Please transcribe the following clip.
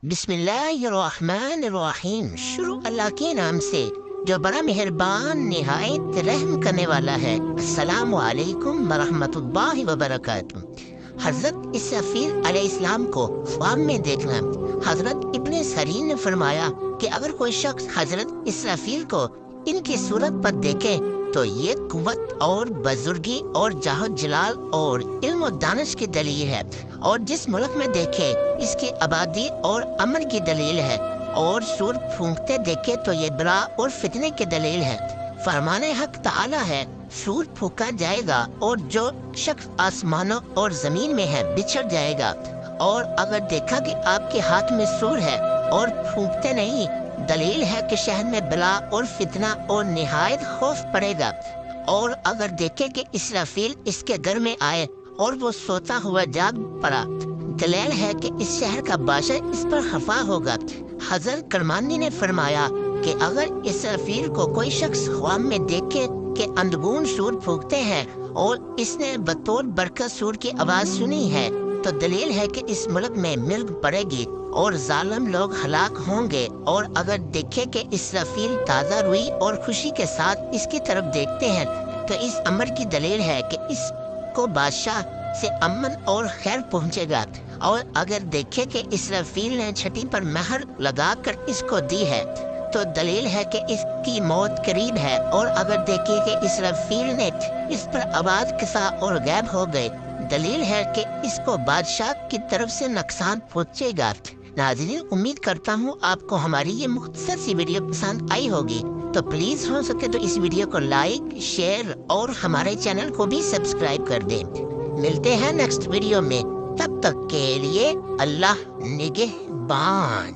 بسم اللہ الرحمن الرحیم، شروع اللہ کے نام سے جو بڑا مہربان نہایت رحم کرنے والا ہے۔ السلام علیکم ورحمۃ اللہ وبرکاتہ۔ حضرت اسرافیل علیہ السلام کو خواب میں دیکھنا۔ حضرت ابن سیرین نے فرمایا کہ اگر کوئی شخص حضرت اسرافیل کو ان کی صورت پر دیکھے تو یہ قوت اور بزرگی اور جاہ و جلال اور علم و دانش کی دلیل ہے، اور جس ملک میں دیکھے اس کی آبادی اور امن کی دلیل ہے، اور سور پھونکتے دیکھے تو یہ بلا اور فتنے کی دلیل ہے۔ فرمان حق تعالی ہے، سور پھونکا جائے گا اور جو شخص آسمانوں اور زمین میں ہے بچھڑ جائے گا، اور اگر دیکھا کہ آپ کے ہاتھ میں سور ہے اور پھونکتے نہیں، دلیل ہے کہ شہر میں بلا اور فتنہ اور نہایت خوف پڑے گا۔ اور اگر دیکھے کہ اسرافیل اس کے گھر میں آئے اور وہ سوتا ہوا جاگ پڑا، دلیل ہے کہ اس شہر کا بادشاہ اس پر خفا ہوگا۔ حضرت کرمانی نے فرمایا کہ اگر اسرافیل کو کوئی شخص خواب میں دیکھے کہ اندگون سور پھونکتے ہیں اور اس نے بطور برکت سور کی آواز سنی ہے، تو دلیل ہے کہ اس ملک میں ملک پڑے گی اور ظالم لوگ ہلاک ہوں گے۔ اور اگر دیکھے کہ اسرافیل تازہ روئی اور خوشی کے ساتھ اس کی طرف دیکھتے ہیں، تو اس امر کی دلیل ہے کہ اس کو بادشاہ سے امن اور خیر پہنچے گا۔ اور اگر دیکھے کہ اسرافیل نے چھٹی پر مہر لگا کر اس کو دی ہے، تو دلیل ہے کہ اس کی موت قریب ہے۔ اور اگر دیکھے کہ اسرافیل نے اس پر آواز کسا اور غائب ہو گئے، دلیل ہے کہ اس کو بادشاہ کی طرف سے نقصان پہنچے گا۔ ناظرین، امید کرتا ہوں آپ کو ہماری یہ مختصر سی ویڈیو پسند آئی ہوگی، تو پلیز ہو سکے تو اس ویڈیو کو لائک، شیئر اور ہمارے چینل کو بھی سبسکرائب کر دیں۔ ملتے ہیں نیکسٹ ویڈیو میں، تب تک کے لیے اللہ نگہبان۔